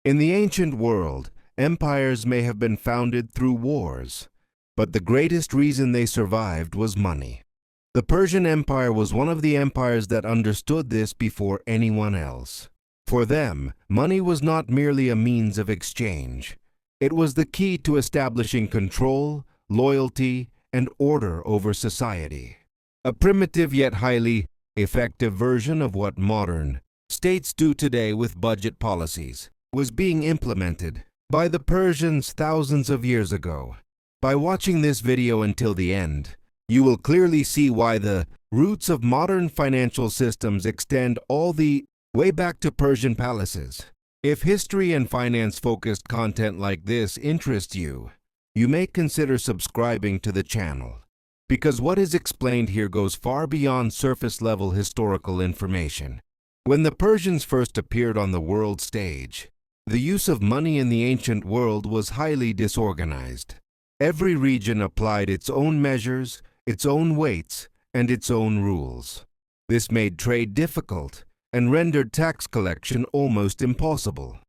In the ancient world, empires may have been founded through wars, but the greatest reason they survived was money. The Persian Empire was one of the empires that understood this before anyone else. For them, money was not merely a means of exchange. It was the key to establishing control, loyalty, and order over society. A primitive yet highly effective version of what modern states do today with budget policies was being implemented by the Persians thousands of years ago. By watching this video until the end, you will clearly see why the roots of modern financial systems extend all the way back to Persian palaces. If history and finance-focused content like this interests you, you may consider subscribing to the channel, because what is explained here goes far beyond surface-level historical information. When the Persians first appeared on the world stage, the use of money in the ancient world was highly disorganized. Every region applied its own measures, its own weights, and its own rules. This made trade difficult and rendered tax collection almost impossible.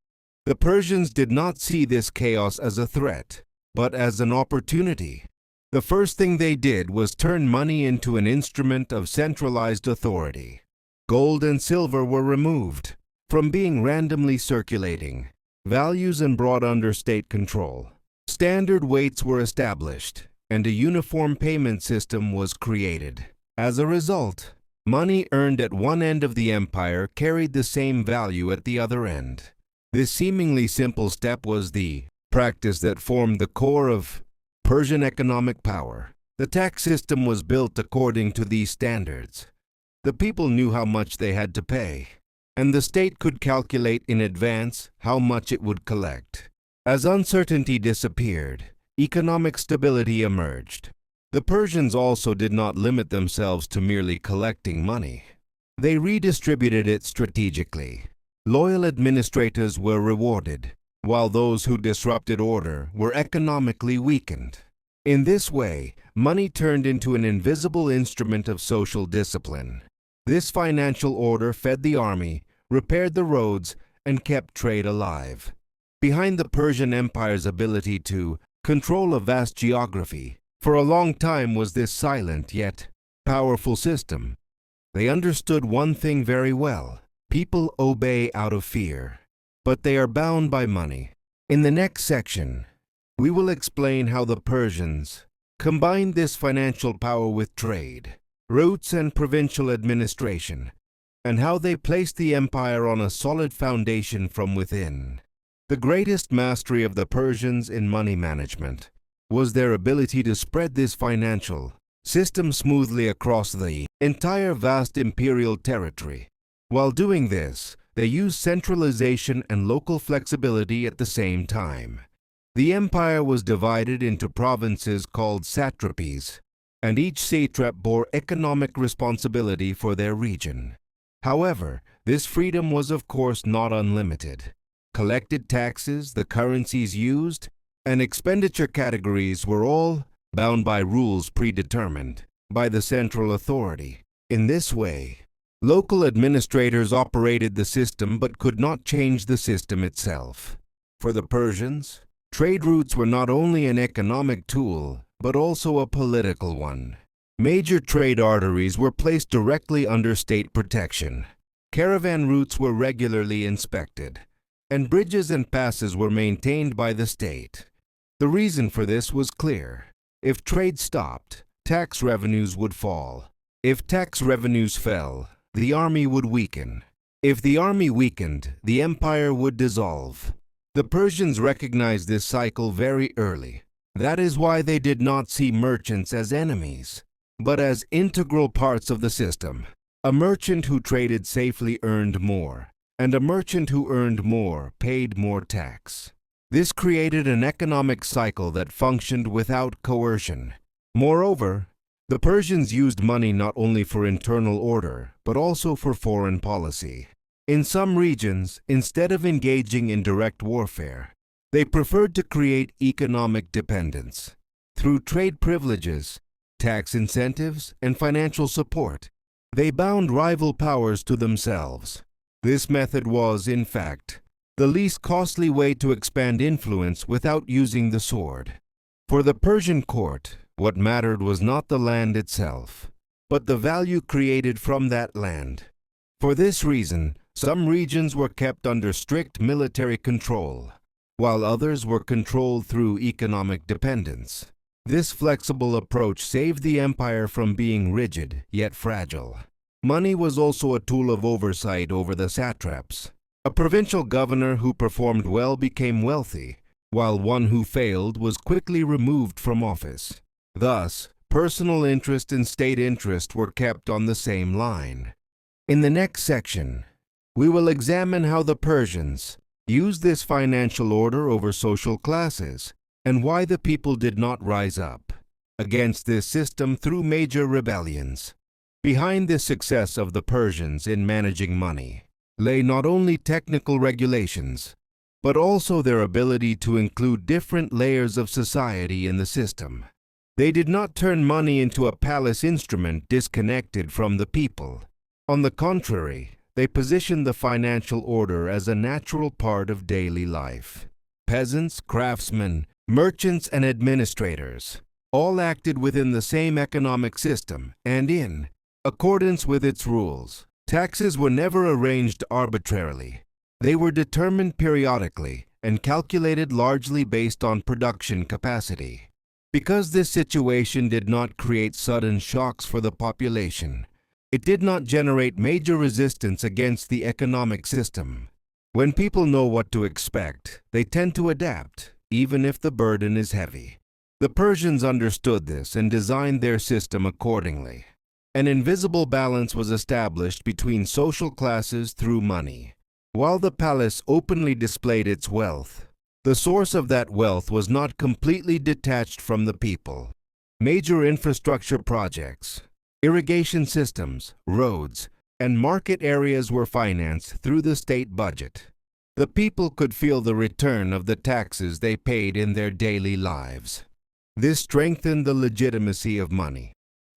The Persians did not see this chaos as a threat, but as an opportunity. The first thing they did was turn money into an instrument of centralized authority. Gold and silver were removed from being randomly circulating values and brought under state control. Standard weights were established, and a uniform payment system was created. As a result, money earned at one end of the empire carried the same value at the other end. This seemingly simple step was the practice that formed the core of Persian economic power. The tax system was built according to these standards. The people knew how much they had to pay, and the state could calculate in advance how much it would collect. As uncertainty disappeared, economic stability emerged. The Persians also did not limit themselves to merely collecting money. They redistributed it strategically. Loyal administrators were rewarded, while those who disrupted order were economically weakened. In this way, money turned into an invisible instrument of social discipline. This financial order fed the army, repaired the roads, and kept trade alive. Behind the Persian Empire's ability to control a vast geography, for a long time was this silent yet powerful system. They understood one thing very well: people obey out of fear, but they are bound by money. In the next section, we will explain how the Persians combined this financial power with trade, routes, and provincial administration, and how they placed the empire on a solid foundation from within. The greatest mastery of the Persians in money management was their ability to spread this financial system smoothly across the entire vast imperial territory. While doing this, they used centralization and local flexibility at the same time. The empire was divided into provinces called satrapies, and each satrap bore economic responsibility for their region. However, this freedom was of course not unlimited. Collected taxes, the currencies used, and expenditure categories were all bound by rules predetermined by the central authority. In this way, local administrators operated the system but could not change the system itself. For the Persians, trade routes were not only an economic tool, but also a political one. Major trade arteries were placed directly under state protection. Caravan routes were regularly inspected, and bridges and passes were maintained by the state. The reason for this was clear. If trade stopped, tax revenues would fall. If tax revenues fell, the army would weaken. If the army weakened, the empire would dissolve. The Persians recognized this cycle very early. That is why they did not see merchants as enemies, but as integral parts of the system. A merchant who traded safely earned more, and a merchant who earned more paid more tax. This created an economic cycle that functioned without coercion. Moreover, the Persians used money not only for internal order, but also for foreign policy. In some regions, instead of engaging in direct warfare, they preferred to create economic dependence. Through trade privileges, tax incentives, and financial support, they bound rival powers to themselves. This method was, in fact, the least costly way to expand influence without using the sword. For the Persian court, what mattered was not the land itself, but the value created from that land. For this reason, some regions were kept under strict military control, while others were controlled through economic dependence. This flexible approach saved the empire from being rigid yet fragile. Money was also a tool of oversight over the satraps. A provincial governor who performed well became wealthy, while one who failed was quickly removed from office. Thus, personal interest and state interest were kept on the same line. In the next section, we will examine how the Persians used this financial order over social classes and why the people did not rise up against this system through major rebellions. Behind the success of the Persians in managing money lay not only technical regulations, but also their ability to include different layers of society in the system. They did not turn money into a palace instrument disconnected from the people. On the contrary, they positioned the financial order as a natural part of daily life. Peasants, craftsmen, merchants, and administrators all acted within the same economic system and in accordance with its rules. Taxes were never arranged arbitrarily. They were determined periodically and calculated largely based on production capacity. Because this situation did not create sudden shocks for the population, it did not generate major resistance against the economic system. When people know what to expect, they tend to adapt, even if the burden is heavy. The Persians understood this and designed their system accordingly. An invisible balance was established between social classes through money. While the palace openly displayed its wealth, the source of that wealth was not completely detached from the people. Major infrastructure projects, irrigation systems, roads, and market areas were financed through the state budget. The people could feel the return of the taxes they paid in their daily lives. This strengthened the legitimacy of money.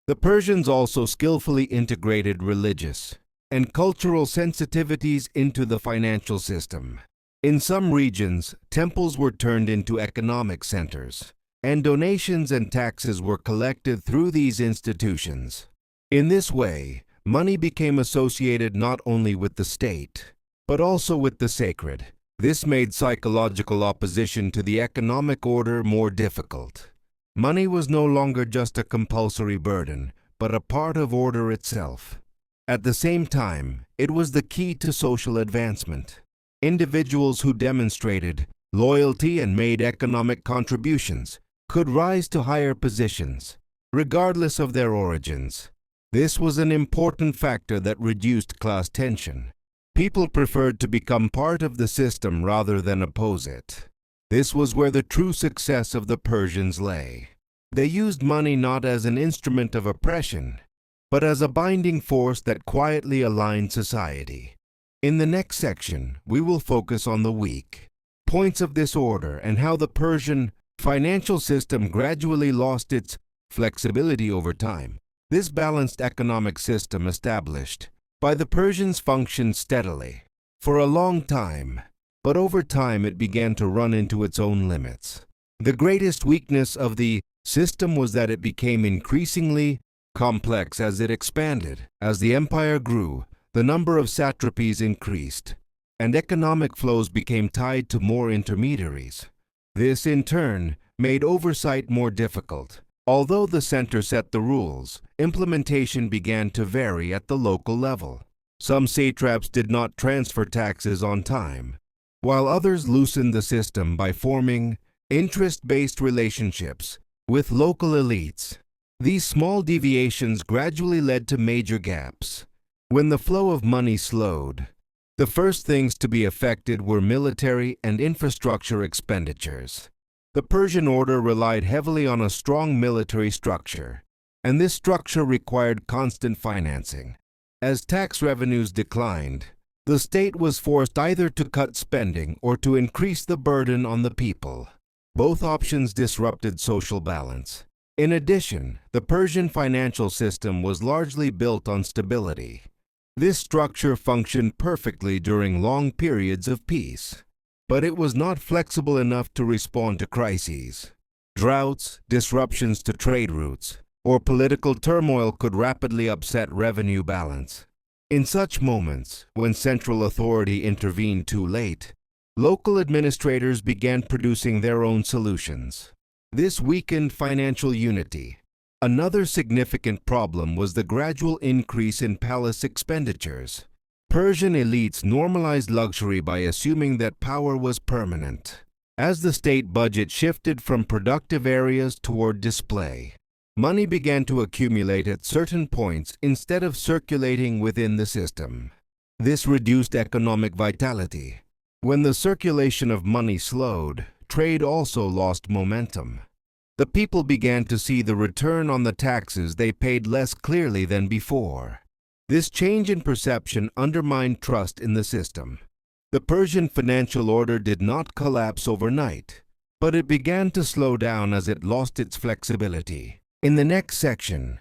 The Persians also skillfully integrated religious and cultural sensitivities into the financial system. In some regions, temples were turned into economic centers, and donations and taxes were collected through these institutions. In this way, money became associated not only with the state, but also with the sacred. This made psychological opposition to the economic order more difficult. Money was no longer just a compulsory burden, but a part of order itself. At the same time, it was the key to social advancement. Individuals who demonstrated loyalty and made economic contributions could rise to higher positions, regardless of their origins. This was an important factor that reduced class tension. People preferred to become part of the system rather than oppose it. This was where the true success of the Persians lay. They used money not as an instrument of oppression, but as a binding force that quietly aligned society. In the next section, we will focus on the weak points of this order and how the Persian financial system gradually lost its flexibility over time. This balanced economic system established by the Persians functioned steadily for a long time, but over time it began to run into its own limits. The greatest weakness of the system was that it became increasingly complex as it expanded. As the empire grew, the number of satrapies increased, and economic flows became tied to more intermediaries. This, in turn, made oversight more difficult. Although the center set the rules, implementation began to vary at the local level. Some satraps did not transfer taxes on time, while others loosened the system by forming interest-based relationships with local elites. These small deviations gradually led to major gaps. When the flow of money slowed, the first things to be affected were military and infrastructure expenditures. The Persian order relied heavily on a strong military structure, and this structure required constant financing. As tax revenues declined, the state was forced either to cut spending or to increase the burden on the people. Both options disrupted social balance. In addition, the Persian financial system was largely built on stability. This structure functioned perfectly during long periods of peace. but it was not flexible enough to respond to crises. Droughts, disruptions to trade routes, or political turmoil could rapidly upset revenue balance. In such moments, when central authority intervened too late, local administrators began producing their own solutions. This weakened financial unity. Another significant problem was the gradual increase in palace expenditures. Persian elites normalized luxury by assuming that power was permanent. As the state budget shifted from productive areas toward display, money began to accumulate at certain points instead of circulating within the system. This reduced economic vitality. When the circulation of money slowed, trade also lost momentum. The people began to see the return on the taxes they paid less clearly than before. This change in perception undermined trust in the system. The Persian financial order did not collapse overnight, but it began to slow down as it lost its flexibility. In the next section,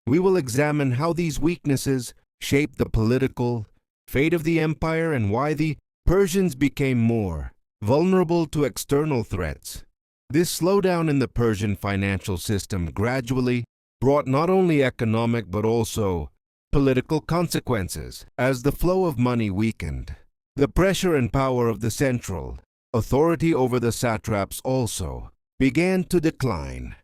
we will examine how these weaknesses shaped the political fate of the empire and why the Persians became more vulnerable to external threats. This slowdown in the Persian financial system gradually brought not only economic but also political consequences as the flow of money weakened. The pressure and power of the central authority over the satraps also began to decline.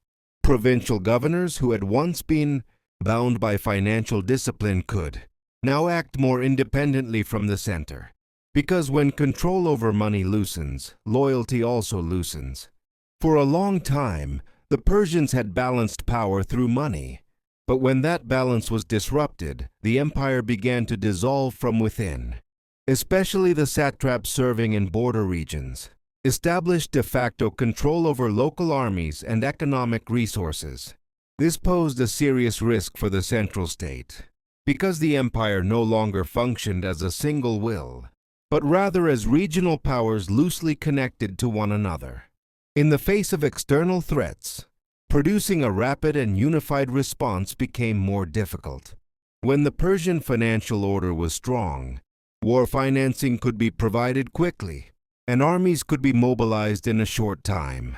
Provincial governors who had once been bound by financial discipline could now act more independently from the center. Because when control over money loosens, loyalty also loosens. For a long time, the Persians had balanced power through money. But when that balance was disrupted, the empire began to dissolve from within. Especially the satraps serving in border regions established de facto control over local armies and economic resources. This posed a serious risk for the central state, because the empire no longer functioned as a single will, but rather as regional powers loosely connected to one another. In the face of external threats, producing a rapid and unified response became more difficult. When the Persian financial order was strong, war financing could be provided quickly, and armies could be mobilized in a short time.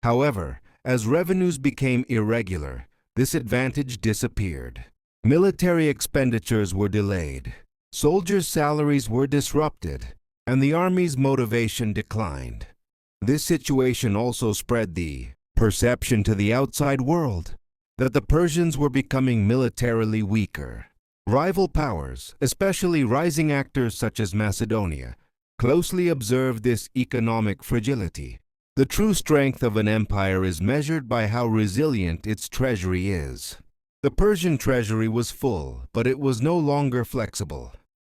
However, as revenues became irregular, this advantage disappeared. Military expenditures were delayed, soldiers' salaries were disrupted, and the army's motivation declined. This situation also spread the perception to the outside world that the Persians were becoming militarily weaker. Rival powers, especially rising actors such as Macedonia, closely observed this economic fragility. The true strength of an empire is measured by how resilient its treasury is. The Persian treasury was full, but it was no longer flexible.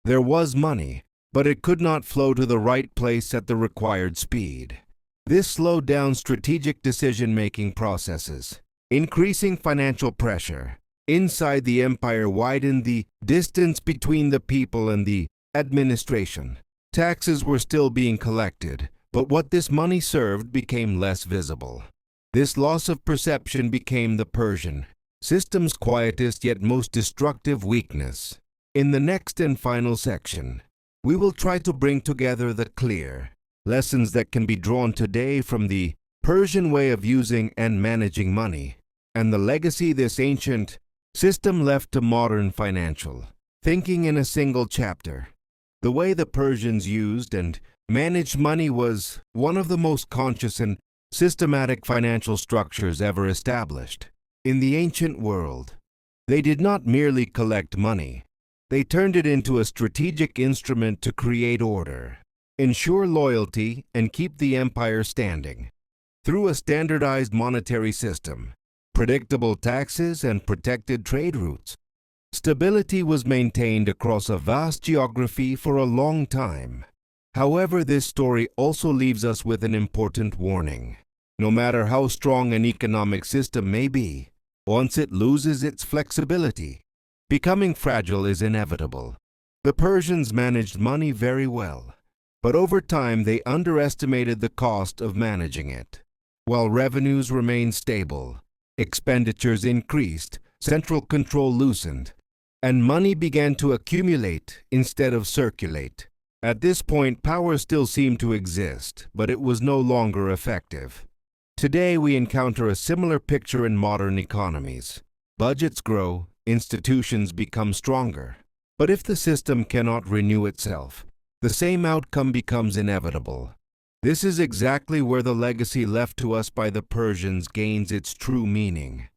There was money, but it could not flow to the right place at the required speed. This slowed down strategic decision-making processes. Increasing financial pressure inside the empire widened the distance between the people and the administration. Taxes were still being collected, but what this money served became less visible. This loss of perception became the Persian system's quietest yet most destructive weakness. In the next and final section, we will try to bring together the clear lessons that can be drawn today from the Persian way of using and managing money, and the legacy this ancient system left to modern financial thinking in a single chapter. The way the Persians used and managed money was one of the most conscious and systematic financial structures ever established. In the ancient world, they did not merely collect money. They turned it into a strategic instrument to create order, ensure loyalty, and keep the empire standing. Through a standardized monetary system, predictable taxes, and protected trade routes, stability was maintained across a vast geography for a long time. However, this story also leaves us with an important warning. No matter how strong an economic system may be, once it loses its flexibility, becoming fragile is inevitable. The Persians managed money very well, but over time they underestimated the cost of managing it. While revenues remained stable, expenditures increased, central control loosened, and money began to accumulate instead of circulate. At this point, power still seemed to exist, but it was no longer effective. Today, we encounter a similar picture in modern economies. Budgets grow, institutions become stronger. But if the system cannot renew itself, the same outcome becomes inevitable. This is exactly where the legacy left to us by the Persians gains its true meaning.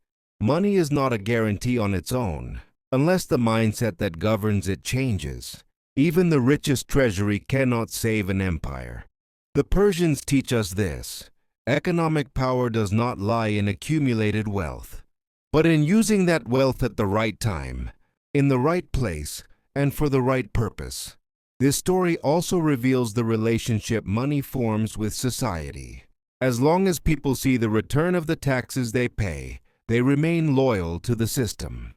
Money is not a guarantee on its own, unless the mindset that governs it changes. Even the richest treasury cannot save an empire. The Persians teach us this. Economic power does not lie in accumulated wealth, but in using that wealth at the right time, in the right place, and for the right purpose. This story also reveals the relationship money forms with society. As long as people see the return of the taxes they pay, they remain loyal to the system.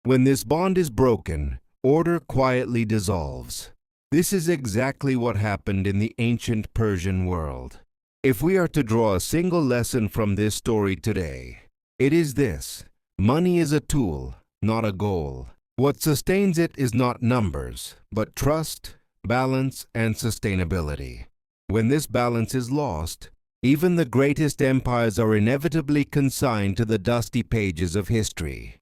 When this bond is broken, order quietly dissolves. This is exactly what happened in the ancient Persian world. If we are to draw a single lesson from this story today, it is this: money is a tool, not a goal. What sustains it is not numbers, but trust, balance, and sustainability. When this balance is lost, even the greatest empires are inevitably consigned to the dusty pages of history.